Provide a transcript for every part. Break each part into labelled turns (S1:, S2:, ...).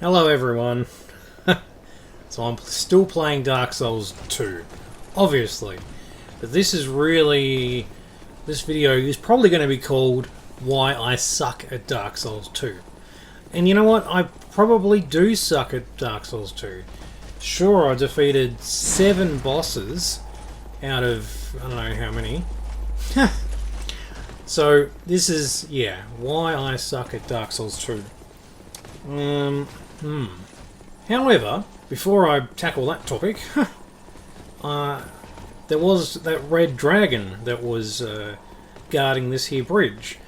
S1: Hello everyone. So I'm still playing Dark Souls 2, obviously. But this video is probably going to be called Why I Suck at Dark Souls 2. And you know what? I probably do suck at Dark Souls 2. Sure, I defeated 7 bosses out of, I don't know how many. So this is, yeah, why I suck at Dark Souls 2. However, before I tackle that topic, there was that red dragon that was guarding this here bridge.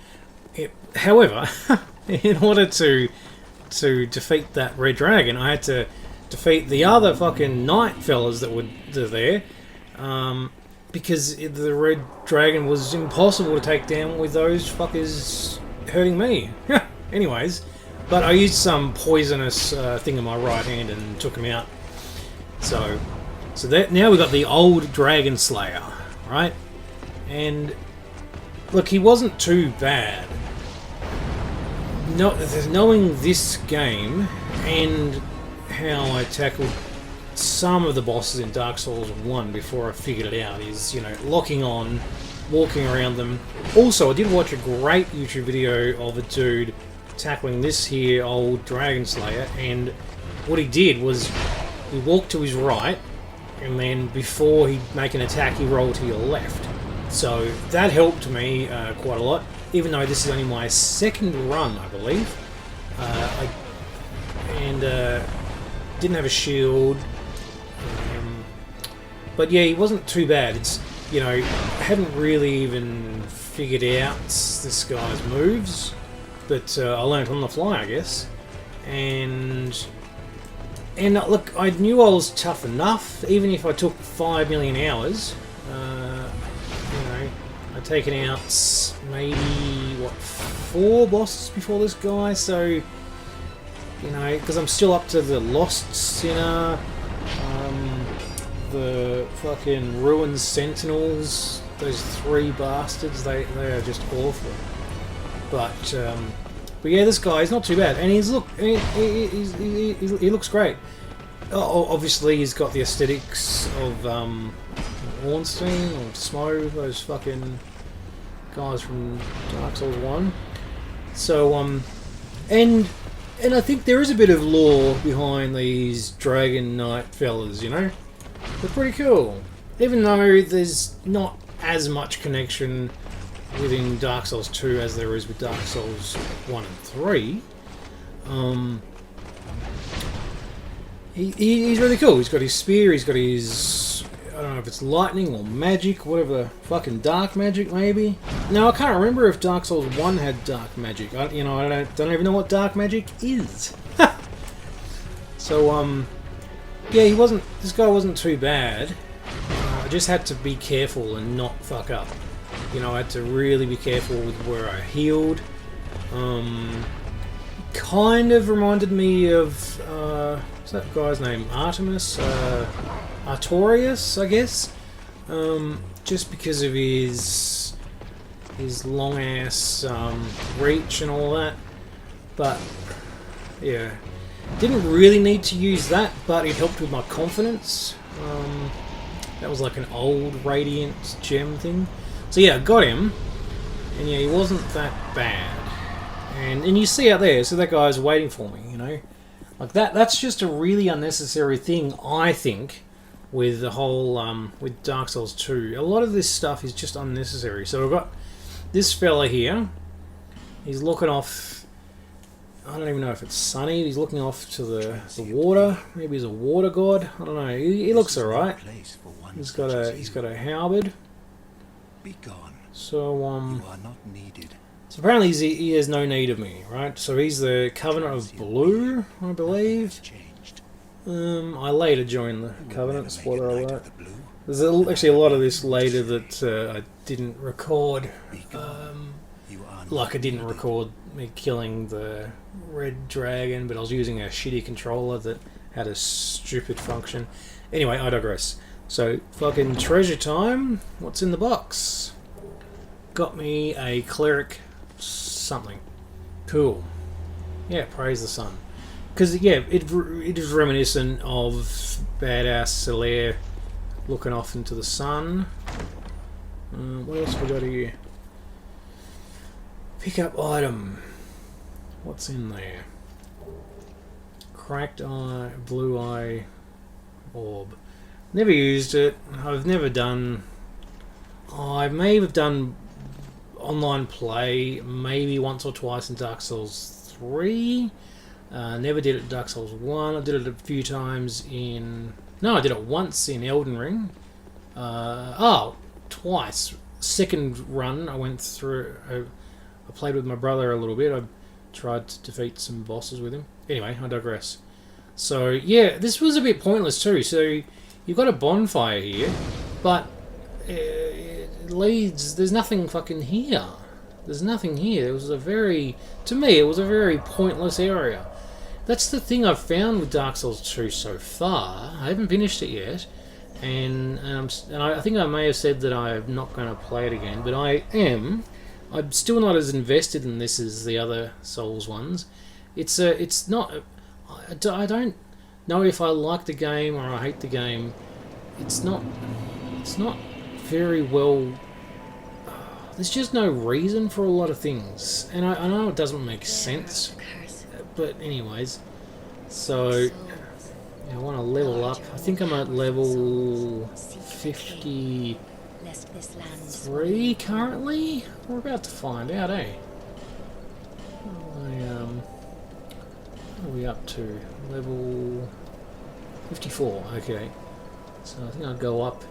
S1: However, in order to defeat that red dragon, I had to defeat the other fucking knight fellas that were there, because the red dragon was impossible to take down with those fuckers hurting me. Anyways. But I used some poisonous thing in my right hand and took him out. So that now we've got the old Dragon Slayer, right? And look, he wasn't too bad. Knowing this game and how I tackled some of the bosses in Dark Souls 1 before I figured it out is, you know, locking on, walking around them. Also, I did watch a great YouTube video of a dude tackling this here old Dragon Slayer, and what he did was he walked to his right, and then before he'd make an attack he rolled to your left. So that helped me quite a lot, even though this is only my second run, I believe. I didn't have a shield, but yeah, he wasn't too bad. It's, you know, I hadn't really even figured out this guy's moves. But I learned on the fly, I guess. And look, I knew I was tough enough, even if I took 5 million hours. You know, I'd taken out maybe, what, 4 bosses before this guy, so, you know, because I'm still up to the Lost Sinner, the fucking Ruined Sentinels, those 3 bastards, they are just awful. But yeah, this guy is not too bad, and he looks great. Obviously, he's got the aesthetics of Ornstein or Smo, those fucking guys from Dark Souls 1. So and I think there is a bit of lore behind these Dragon Knight fellas. You know, they're pretty cool, even though there's not as much connection within Dark Souls 2 as there is with Dark Souls 1 and 3. He's really cool. He's got his spear, he's got his, I don't know if it's lightning or magic, whatever, fucking dark magic maybe. Now I can't remember if Dark Souls 1 had dark magic. I don't even know what dark magic is. So yeah, this guy wasn't too bad. I just had to be careful and not fuck up. You know, I had to really be careful with where I healed. Kind of reminded me of, what's that guy's name? Artorias, I guess. Just because of his long ass reach and all that. But yeah, didn't really need to use that, but it helped with my confidence. That was like an old Radiant gem thing. So yeah, I got him, and yeah, he wasn't that bad. And you see out there, so that guy's waiting for me, you know? Like that's just a really unnecessary thing, I think, with the whole, with Dark Souls 2. A lot of this stuff is just unnecessary. So I've got this fella here, he's looking off, I don't even know if it's sunny, he's looking off to the water, maybe he's a water god, I don't know, he looks alright. He's got a halberd.
S2: Be gone.
S1: So
S2: you are not needed.
S1: So apparently he has no need of me, right? So he's the Covenant of Blue, I believe. I later joined the Covenant, spoiler alert. There's actually a lot of this later that I didn't record. Like I didn't record me killing the red dragon, but I was using a shitty controller that had a stupid function. Anyway, I digress. So, fucking treasure time. What's in the box? Got me a cleric something. Cool. Yeah, praise the sun. because yeah, it is reminiscent of badass Solaire looking off into the sun. What else we got here? Pick up item. What's in there? Cracked eye, blue eye orb. Never used it. I've never done. I may have done online play maybe once or twice in Dark Souls 3. Never did it in Dark Souls 1. I did it a few times in... No, I did it once in Elden Ring. Twice. Second run I went through... I played with my brother a little bit. I tried to defeat some bosses with him. Anyway, I digress. So, yeah, this was a bit pointless too. So, you've got a bonfire here, but it leads... There's nothing fucking here. There's nothing here. It was a very... To me, it was a very pointless area. That's the thing I've found with Dark Souls 2 so far. I haven't finished it yet. And I think I may have said that I'm not going to play it again, but I am. I'm still not as invested in this as the other Souls ones. It's not... I don't know if I like the game or I hate the game. It's not very well... There's just no reason for a lot of things. And I know it doesn't make sense. But anyways, so I want to level up. I think I'm at level 53 currently. We're about to find out, eh? What are we up to? Level 54. Okay. So I think I'll go up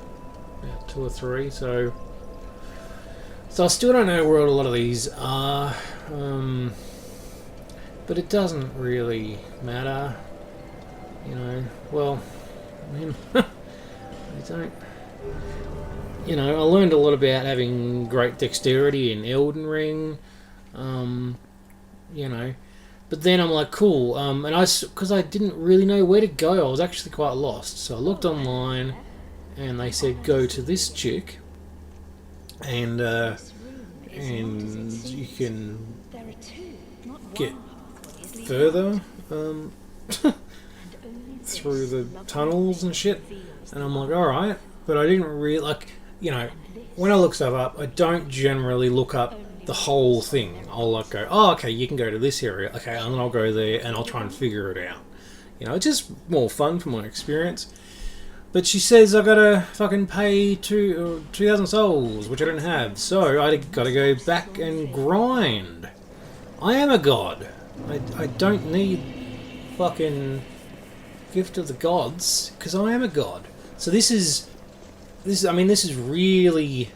S1: about 2 or 3. So I still don't know where a lot of these are. But it doesn't really matter, you know. Well, I mean, I don't. You know, I learned a lot about having great dexterity in Elden Ring, you know. But then I'm like, cool, because I didn't really know where to go. I was actually quite lost. So I looked online, and they said go to this chick, and you can get further through the tunnels and shit, and I'm like, alright, but I didn't really, like, you know, when I look stuff up, I don't generally look up the whole thing. I'll like go, oh, okay, you can go to this area, okay, and then I'll go there and I'll try and figure it out. You know, it's just more fun from my experience. But she says I gotta fucking pay 2,000 souls, which I don't have, so I gotta go back and grind. I am a god. I don't need fucking Gift of the Gods, because I am a god. So this is really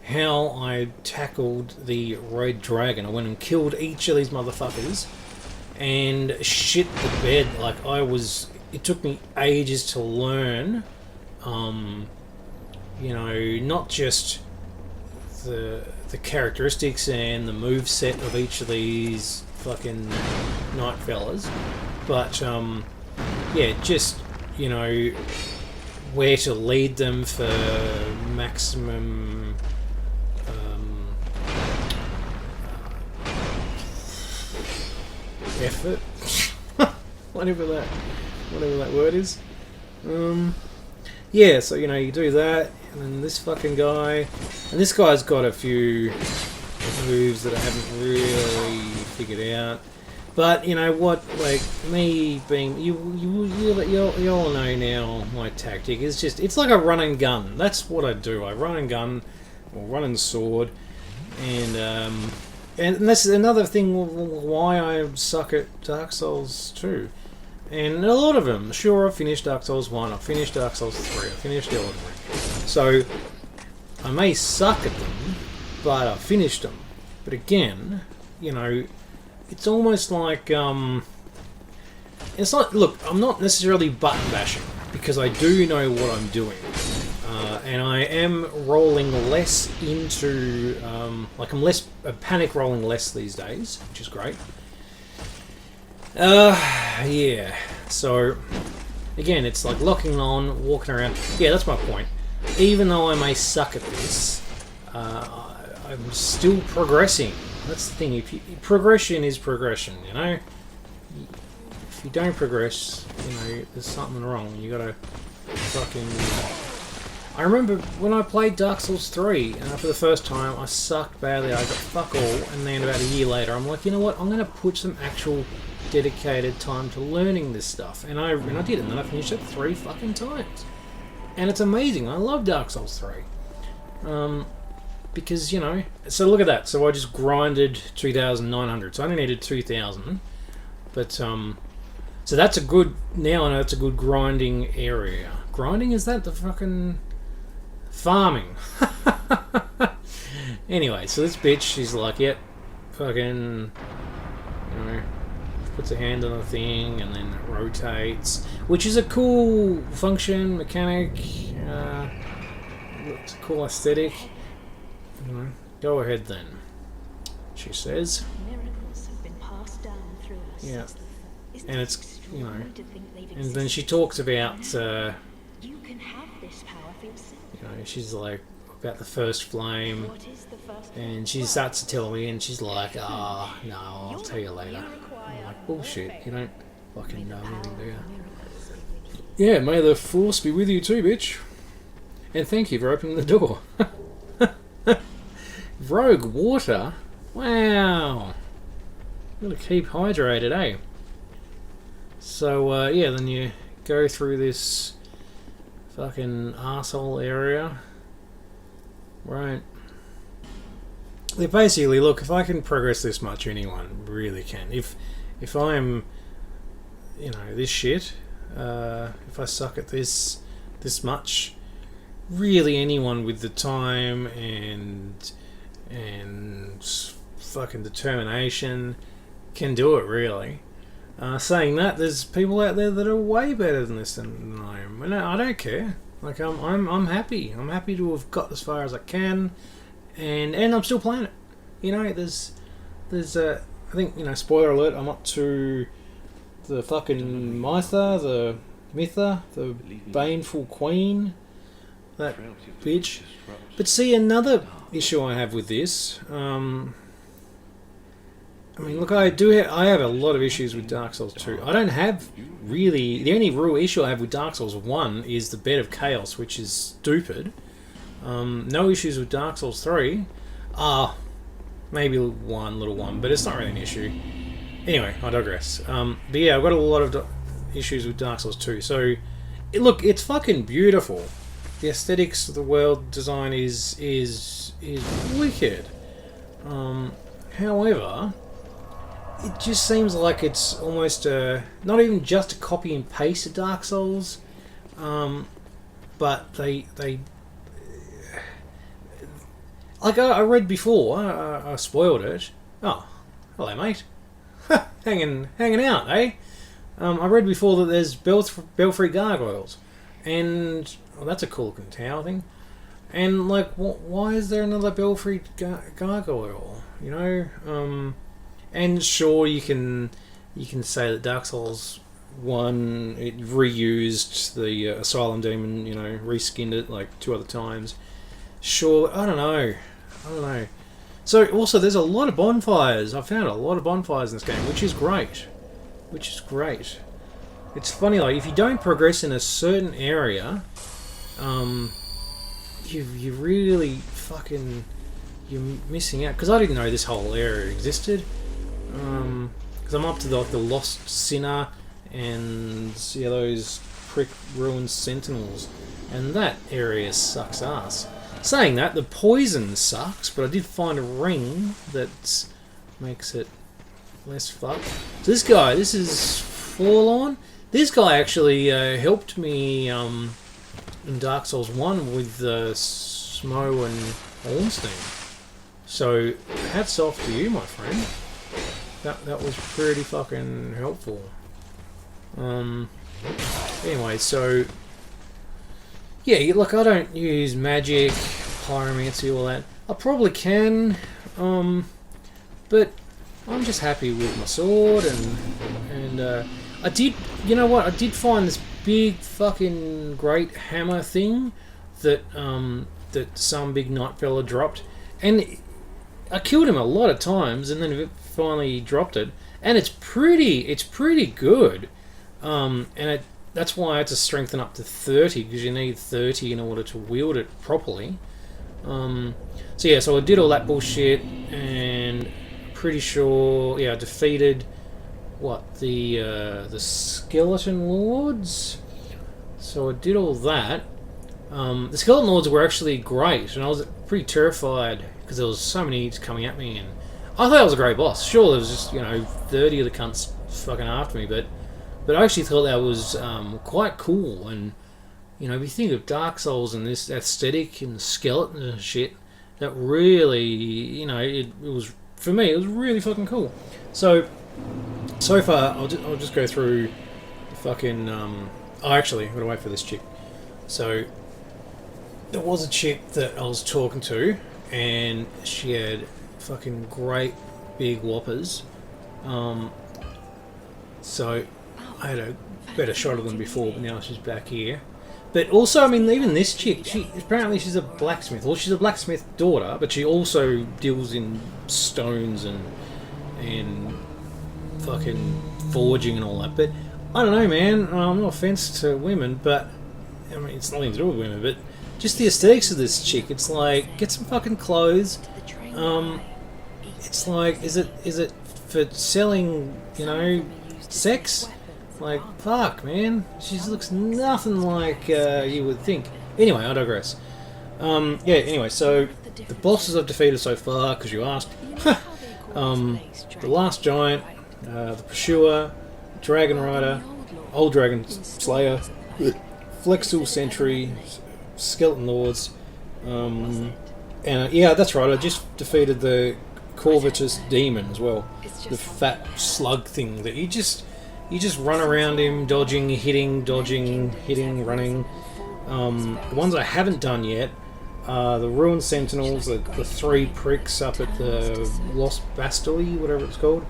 S1: how I tackled the Red Dragon. I went and killed each of these motherfuckers and shit the bed. Like, it took me ages to learn, you know, not just the characteristics and the moveset of each of these fucking night fellas, but yeah, just, you know, where to lead them for maximum effort. whatever that word is. Yeah, so, you know, you do that, and then this fucking guy, and this guy's got a few moves that I haven't really figured out. But you know what? Like, me being you all know now my tactic is just, it's like a run and gun. That's what I do. I run and gun, or run and sword, and that's another thing why I suck at Dark Souls 2. And a lot of them. Sure, I finished Dark Souls 1, I finished Dark Souls 3, I finished Elden Ring. So I may suck at them, but I finished them. But again, you know, it's almost like, it's not, look, I'm not necessarily button bashing, because I do know what I'm doing. And I am rolling less into, like, I'm panic rolling less these days, which is great. Yeah, so, again, it's like locking on, walking around. Yeah, that's my point. Even though I may suck at this, I'm still progressing. That's the thing. Progression is progression, you know? if you don't progress, you know, there's something wrong. You gotta fucking... I remember when I played Dark Souls 3 for the first time, I sucked badly, I got fuck all, and then about a year later I'm like, you know what, I'm gonna put some actual dedicated time to learning this stuff. And I did, and then I finished it 3 fucking times. And it's amazing, I love Dark Souls 3. Because, you know, so look at that, so I just grinded 2,900, so I only needed 2,000. But, so that's a good, now I know that's a good grinding area. Grinding, is that the fucking... farming. Anyway, so this bitch, she's like, yep, fucking, you know, puts a hand on the thing and then it rotates, which is a cool function, mechanic, it's a cool aesthetic. You know, go ahead then, she says.
S3: Miracles have been passed down through us.
S1: Yeah, and it's, you know, and then she talks about,
S3: you can have this power for yourself.
S1: you know, she's like about the first flame, and she starts to tell me, and she's like, no, I'll tell you later. I'm like, bullshit, you don't fucking know anything, do you? Yeah, may the force be with you too, bitch. And thank you for opening the door. Rogue water? Wow. Gotta keep hydrated, eh? So, yeah, then you go through this fucking arsehole area. Right. They basically, look, if I can progress this much, anyone really can. If I'm, you know, this shit, if I suck at this much, really anyone with the time and fucking determination can do it, really. Saying that, there's people out there that are way better than this than I am, and I don't care. Like, I'm happy. I'm happy to have got as far as I can, and I'm still playing it. You know, there's I think, you know, spoiler alert, I'm up to the fucking Mytha, the Baneful Queen, that bitch. But see, another issue I have with this, I mean, look, I have a lot of issues with Dark Souls 2. I don't have really... The only real issue I have with Dark Souls 1 is the Bed of Chaos, which is stupid. No issues with Dark Souls 3. Maybe one little one, but it's not really an issue. Anyway, I digress. But yeah, I've got a lot of issues with Dark Souls 2. So, look, it's fucking beautiful. The aesthetics of the world design is wicked. However... it just seems like it's almost not even just a copy and paste of Dark Souls, but they like I read before. I spoiled it. Oh, hello, mate. hanging out, eh? I read before that there's belfry gargoyles, and that's a cool looking tower thing. And like, why is there another belfry gargoyle? You know. And sure, you can say that Dark Souls 1, it reused the Asylum Demon, you know, reskinned it like 2 other times. Sure, I don't know. So also, there's a lot of bonfires. I found a lot of bonfires in this game, which is great. It's funny, like, if you don't progress in a certain area, you really fucking, you're missing out. Because I didn't know this whole area existed. Because I'm up to the Lost Sinner and those prick ruined sentinels, and that area sucks ass. Saying that, the poison sucks, but I did find a ring that makes it less fucked. So this is Forlorn. This guy actually helped me in Dark Souls 1 with Smo and Ornstein. So hats off to you, my friend. That was pretty fucking helpful. Anyway, so yeah, look, I don't use magic, pyromancy, all that. I probably can, but I'm just happy with my sword, and I did, you know what? I did find this big fucking great hammer thing that that some big knight fella dropped, and I killed him a lot of times, and then it finally dropped it, and it's pretty good. That's why I had to strengthen up to 30, because you need 30 in order to wield it properly. So I did all that bullshit, and pretty sure, I defeated the skeleton lords. So I did all that. The skeleton lords were actually great, and I was pretty terrified because there was so many coming at me, and I thought I was a great boss. Sure, there was just 30 of the cunts fucking after me, but I actually thought that was quite cool. And if you think of Dark Souls and this aesthetic and the skeleton and shit, that really, it was, for me, it was really fucking cool. So far, I'll just go through the fucking. Actually, I'm gonna wait for this chick. So there was a chick that I was talking to, and she had fucking great big whoppers. So I had a better shot of them before, but now she's back here. But also, I mean, even this chick, apparently she's a blacksmith. Well, she's a blacksmith daughter, but she also deals in stones and fucking forging and all that. But I don't know, man. No offense to women, but I mean, it's nothing to do with women. But just the aesthetics of this chick, it's like, get some fucking clothes. It's like, is it for selling, sex? Like, fuck, man. She looks nothing like you would think. Anyway, I digress. Anyway, so the bosses I've defeated so far, because you asked. The Last Giant, the Pursuer, Dragon Rider, Old Dragon Slayer, Flexel Sentry, Skeleton Lords, and that's right, I just defeated the Corvatus Demon as well. The fat slug thing that you just run around him, dodging, hitting, running. The ones I haven't done yet are the Ruined Sentinels, the three pricks up at the Lost Bastille, whatever it's called.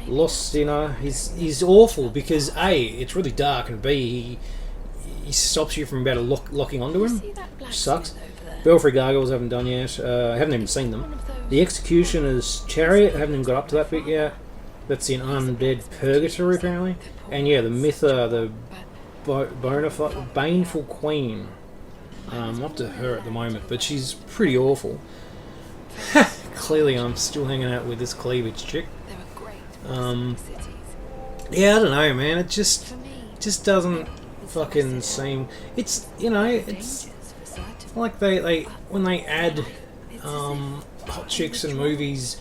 S1: Lost Dinner. He's awful because A, it's really dark, and B, he stops you from about locking onto him, which sucks. Belfry Gargoyles I haven't done yet. I haven't even seen them. The Executioner's Chariot, I haven't even got up to that bit yet. That's in Undead Purgatory, apparently. And yeah, the Mytha, the Baneful Queen. I'm up to her at the moment, but she's pretty awful. Clearly I'm still hanging out with this cleavage chick. Yeah, I don't know, man. It just doesn't fucking seem... It's, it's like they when they add hot chicks in movies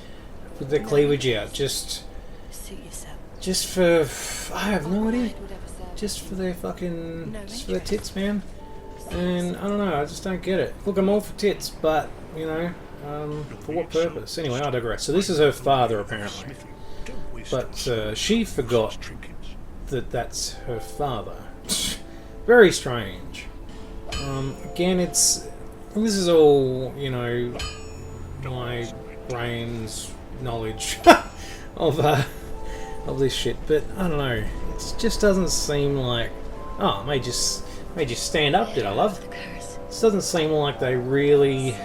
S1: with their cleavage out, just for... I have no idea. Just for their tits, man. And I don't know, I just don't get it. Look, I'm all for tits, but, for what purpose? Anyway, I digress. So this is her father, apparently. But she forgot that that's her father. Very strange. Again, this is all, my brain's knowledge of this shit. But I don't know, it just doesn't seem like... Oh, it made you stand up, did I, love? It doesn't seem like they really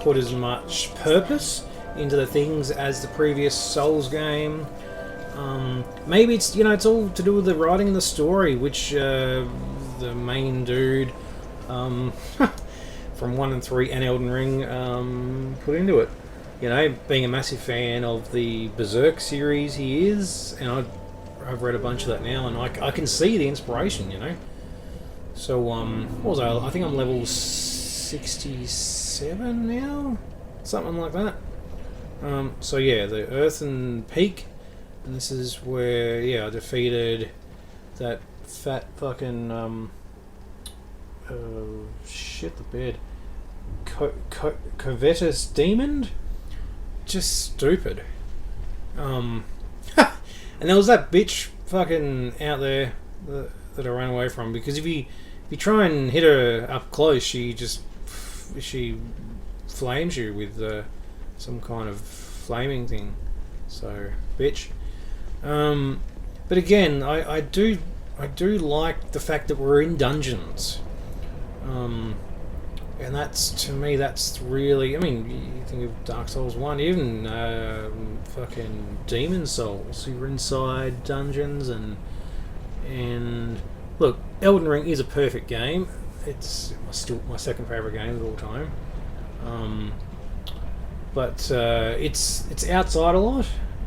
S1: put as much purpose into the things as the previous Souls game. Maybe it's it's all to do with the writing and the story, which the main dude from 1 and 3 and Elden Ring put into it. Being a massive fan of the Berserk series, he is, and I've read a bunch of that now, and I can see the inspiration. So what was I think I'm level 67 now, something like that. So yeah, the Earthen Peak, and this is where I defeated that fat fucking shit the bed Corvatus Demon. Just stupid. And there was that bitch fucking out there that I ran away from, because if you try and hit her up close, she flames you with some kind of flaming thing. So, bitch. But again, I do like the fact that we're in dungeons. And that's, to me, that's really, I mean, you think of Dark Souls 1, even fucking Demon Souls, you're inside dungeons and look, Elden Ring is a perfect game. It's still my second favourite game of all time. But it's outside a lot,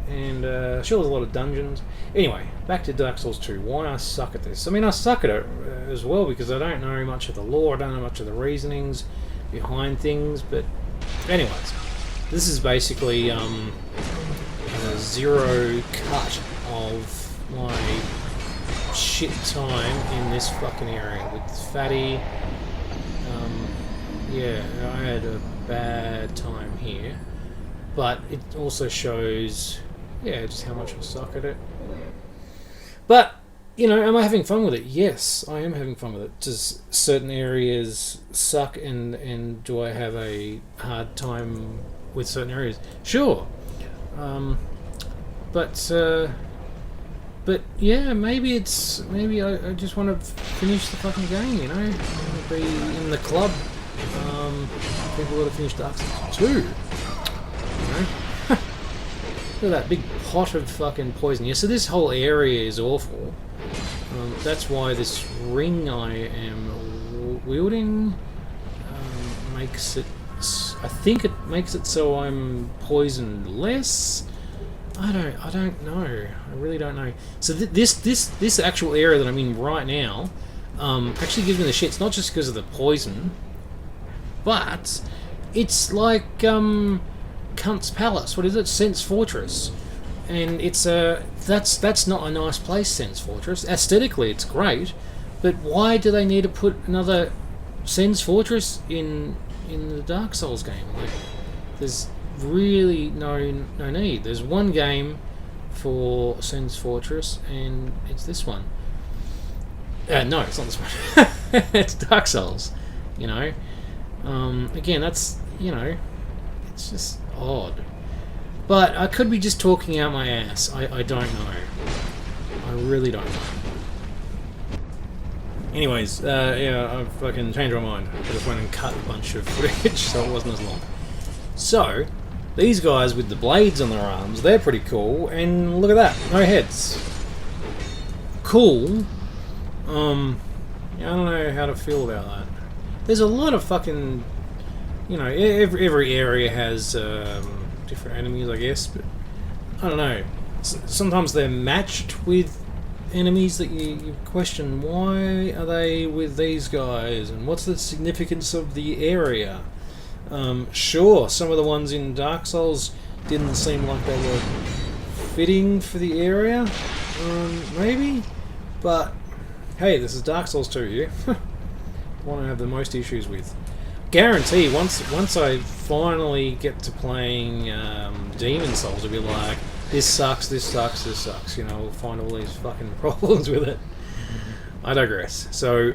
S1: and sure, there's a lot of dungeons. Anyway, back to Dark Souls 2. Why I suck at this? I mean, I suck at it as well because I don't know much of the lore, I don't know much of the reasonings behind things, but anyways, this is basically a zero cut of my shit time in this fucking area with Fatty. Yeah, I had a bad time here, but it also shows, yeah, just how much I suck at it. But, you know, am I having fun with it? Yes, I am having fun with it. Does certain areas suck, and do I have a hard time with certain areas? Sure. But yeah, maybe I just want to finish the fucking game, you know? Be in the club. People got to finish Dark Souls 2. You know? Look at that big pot of fucking poison. Yeah, so this whole area is awful. That's why this ring I am wielding makes it... I think it makes it so I'm poisoned less. I don't know. I really don't know. So this actual area that I'm in right now actually gives me the shits, not just because of the poison, but it's like Cunt's Palace. What is it? Sense Fortress. And it's that's not a nice place, Sense Fortress. Aesthetically, it's great, but why do they need to put another Sense Fortress in the Dark Souls game? Like, there's really no need. There's one game for Sense Fortress, and it's this one. No, it's not this one. It's Dark Souls. You know. Again, that's, you know, it's just odd. But I could be just talking out my ass. I don't know. I really don't know. Anyways, yeah, I've fucking changed my mind. I just went and cut a bunch of footage so it wasn't as long. So, these guys with the blades on their arms, they're pretty cool, and look at that, no heads. Cool. Yeah, I don't know how to feel about that. There's a lot of fucking, you know, every area has different enemies, I guess, but I don't know. Sometimes they're matched with enemies that you question, why are they with these guys, and what's the significance of the area? Sure, some of the ones in Dark Souls didn't seem like they were fitting for the area, maybe, but hey, this is Dark Souls 2 here. One I have the most issues with. Guarantee, once I finally get to playing Demon Souls, I'll be like, this sucks, this sucks, this sucks, you know, we'll find all these fucking problems with it. I digress. So,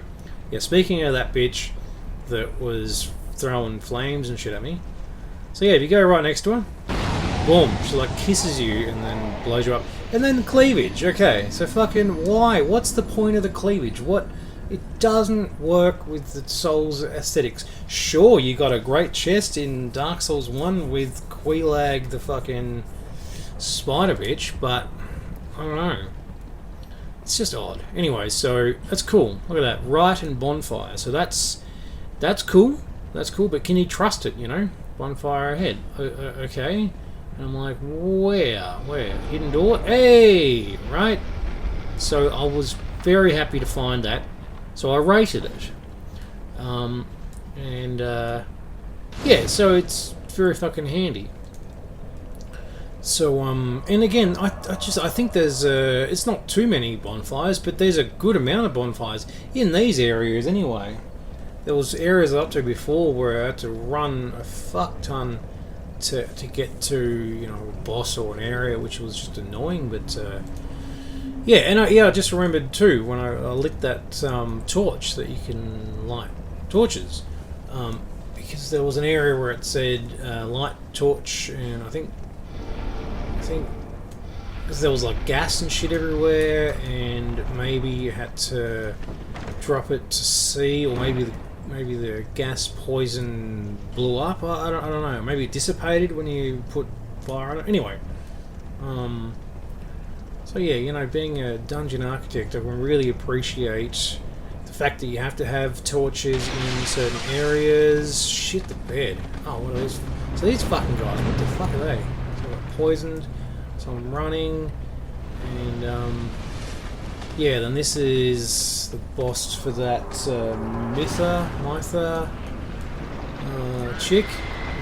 S1: yeah, speaking of that bitch that was throwing flames and shit at me, so yeah, if you go right next to her, boom, she like kisses you and then blows you up. And then cleavage, okay, so fucking why? What's the point of the cleavage? What? It doesn't work with the Souls aesthetics. Sure, you got a great chest in Dark Souls 1 with Quelaag the fucking spider bitch, but I don't know. It's just odd. Anyway, so that's cool. Look at that. Rite and bonfire. So that's cool. That's cool, but can you trust it, you know? Bonfire ahead. Okay. And I'm like, where? Hidden door? Hey! Right? So I was very happy to find that. So I rated it. Yeah, so it's very fucking handy. So, and again, I think there's, it's not too many bonfires, but there's a good amount of bonfires in these areas anyway. There was areas up to before where I had to run a fuck ton to get to, you know, a boss or an area, which was just annoying, but, yeah, and I just remembered too, when I lit that, torch that you can light torches, because there was an area where it said, light torch, and I think because there was like gas and shit everywhere, and maybe you had to drop it to C, or maybe maybe the gas poison blew up. I don't know. Maybe it dissipated when you put fire on it. Anyway, so yeah, you know, being a dungeon architect, I can really appreciate the fact that you have to have torches in certain areas. Shit the bed. Oh, what are these? So these fucking guys, what the fuck are they? So I got poisoned, so I'm running, and yeah, then this is the boss for that Mitha chick,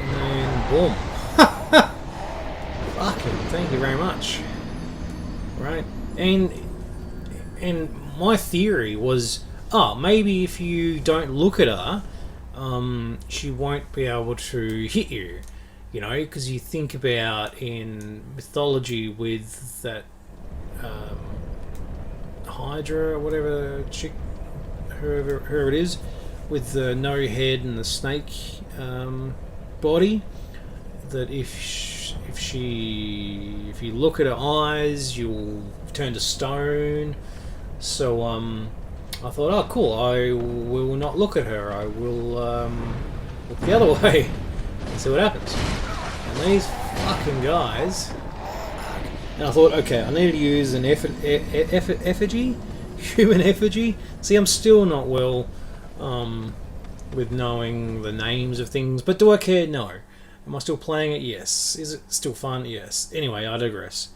S1: and then boom. Fucking thank you very much. Right, and my theory was, oh, maybe if you don't look at her, she won't be able to hit you, you know, because you think about in mythology with that Hydra or whatever chick, whoever it is, with the no head and the snake body, that if you look at her eyes, you'll turn to stone. So I thought, oh cool, I will not look at her. I will look the other way and see what happens. And these fucking guys. And I thought, okay, I need to use an effigy, human effigy. See, I'm still not well with knowing the names of things, but do I care? No. Am I still playing it? Yes. Is it still fun? Yes. Anyway, I digress.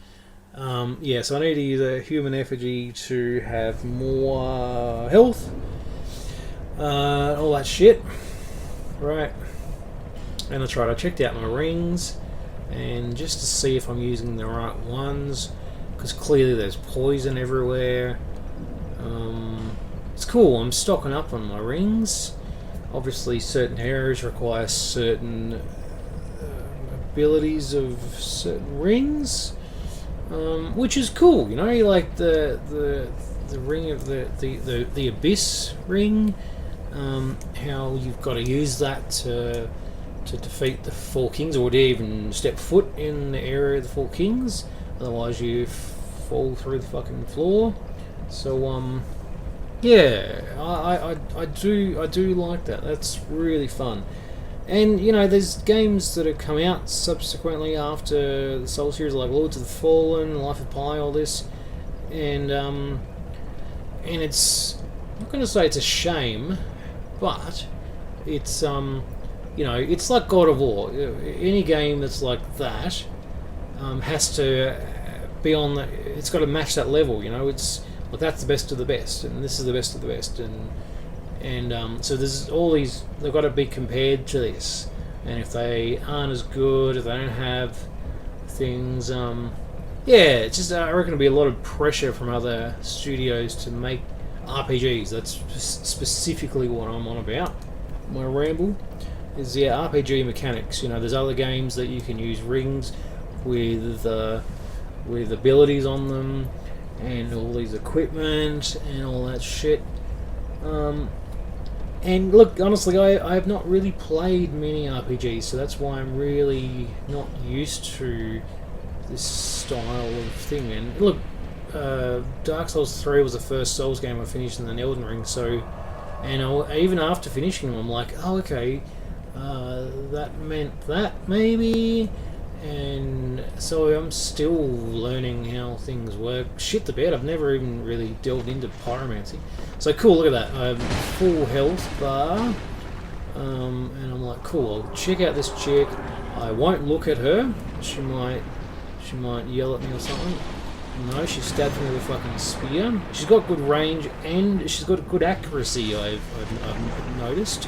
S1: Yeah, so I need to use a human effigy to have more health. All that shit. Right. And that's right, I checked out my rings, and just to see if I'm using the right ones, because clearly there's poison everywhere. It's cool, I'm stocking up on my rings. Obviously certain areas require certain abilities of certain rings, which is cool, you know, like the ring of the abyss ring, how you've got to use that to defeat the four kings, or to even step foot in the area of the four kings, otherwise you fall through the fucking floor. So yeah, I do like that. That's really fun. And you know, there's games that have come out subsequently after the Soul series, like Lords of the Fallen, Life of Pi, all this, and it's, I'm not going to say it's a shame, but it's you know, it's like God of War. Any game that's like that has to be on the, it's got to match that level. You know, it's like that's the best of the best, and this is the best of the best, and so there's all these, they've got to be compared to this, and if they aren't as good, if they don't have things, yeah, it's just, I reckon it'll be a lot of pressure from other studios to make RPGs. That's specifically what I'm on about. My ramble is, yeah, RPG mechanics. You know, there's other games that you can use rings with abilities on them, and all these equipment and all that shit. And look, honestly, I have not really played many RPGs, so that's why I'm really not used to this style of thing. And look, Dark Souls 3 was the first Souls game I finished, in the Elden Ring, so, and even after finishing them, I'm like, oh, okay, that meant that, maybe, and so I'm still learning how things work. Shit the bed, I've never even really delved into pyromancy. So cool, look at that, I have full health bar, and I'm like, cool, I'll check out this chick. I won't look at her, she might yell at me or something. No, she stabbed me with a fucking spear. She's got good range, and she's got good accuracy, I've noticed.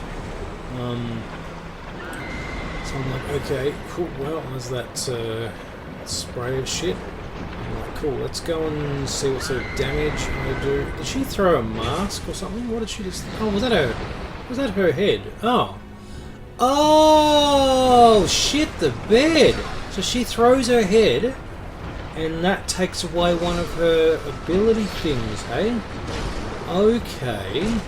S1: So I'm like, okay, cool, well, there's that spray of shit. I'm like, cool, let's go and see what sort of damage I do. Did she throw a mask or something? What did she just... Oh, was that her head? Oh. Oh, shit the bed! So she throws her head, and that takes away one of her ability things, hey? Okay.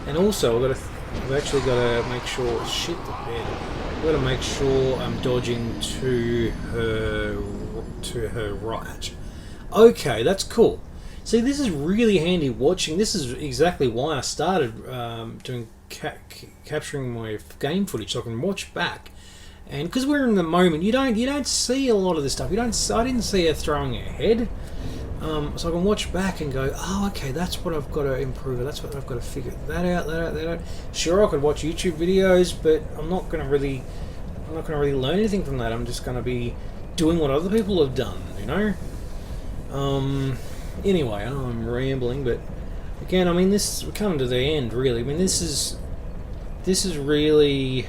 S1: And also, I've actually got to make sure... Shit the bed. I've got to make sure I'm dodging to her right. Okay, that's cool. See, this is really handy watching. This is exactly why I started doing capturing my game footage so I can watch back. And because we're in the moment, you don't see a lot of this stuff. I didn't see her throwing her head, so I can watch back and go, oh, okay, that's what I've got to improve. That's what I've got to figure that out. Sure, I could watch YouTube videos, but I'm not going to really learn anything from that. I'm just going to be doing what other people have done, you know. Anyway, I know I'm rambling, but again, I mean, we're coming to the end, really. I mean, this is really. I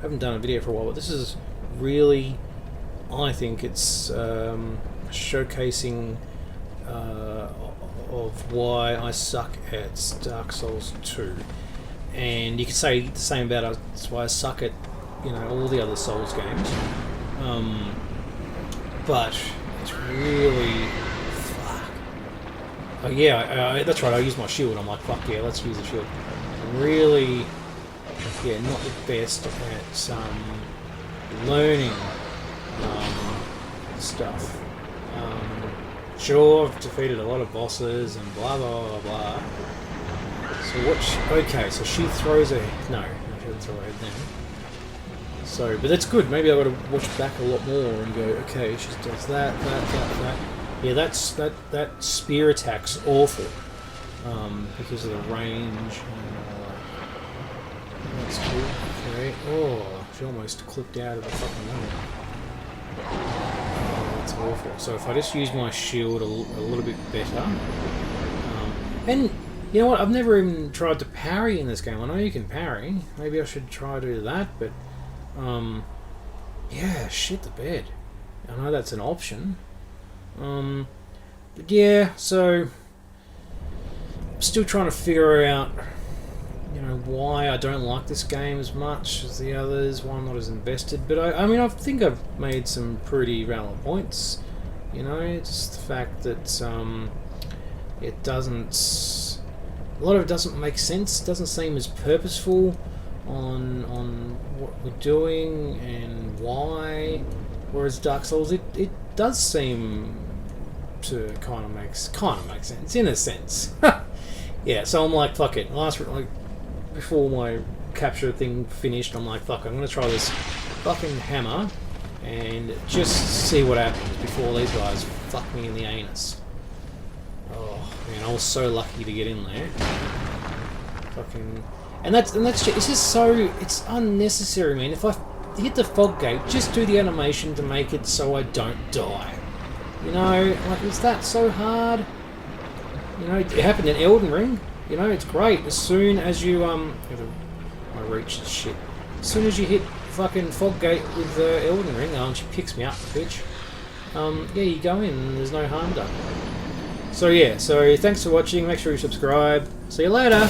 S1: haven't done a video for a while, but this is really, I think it's showcasing of why I suck at Dark Souls 2. And you could say the same about that's why I suck at, you know, all the other Souls games. But it's really fuck. Oh yeah, that's right. I use my shield. I'm like, fuck yeah, let's use the shield. I'm really. Yeah, not the best at learning stuff. Sure, I've defeated a lot of bosses and blah blah blah blah. So okay, so she throws her. No, she doesn't throw her head then. So, but that's good. Maybe I've got to watch back a lot more and go, okay, she does that. Yeah, that spear attack's awful because of the range. That's cool. Okay. Oh, she almost clipped out of the fucking wall. Oh, that's awful. So if I just use my shield a little bit better, and you know what? I've never even tried to parry in this game. I know you can parry. Maybe I should try to do that. But yeah, shit the bed. I know that's an option. But yeah, so I'm still trying to figure out. You know, why I don't like this game as much as the others, why I'm not as invested. But I mean, I think I've made some pretty valid points. You know, just the fact that it doesn't, a lot of it doesn't make sense, doesn't seem as purposeful on what we're doing and why. Whereas Dark Souls, it does seem to kind of make sense in a sense. Yeah, so I'm like, fuck it. Before my capture thing finished, I'm like, fuck, I'm going to try this fucking hammer and just see what happens before these guys fuck me in the anus. Oh, man, I was so lucky to get in there. Fucking... And that's it's just so... It's unnecessary, man. If I hit the fog gate, just do the animation to make it so I don't die. You know, like, is that so hard? You know, it happened in Elden Ring. You know, it's great. As soon as you, my reach is shit. As soon as you hit fucking fog gate with Elden Ring, she picks me up, bitch. Yeah, you go in and there's no harm done. So yeah, so thanks for watching. Make sure you subscribe. See you later.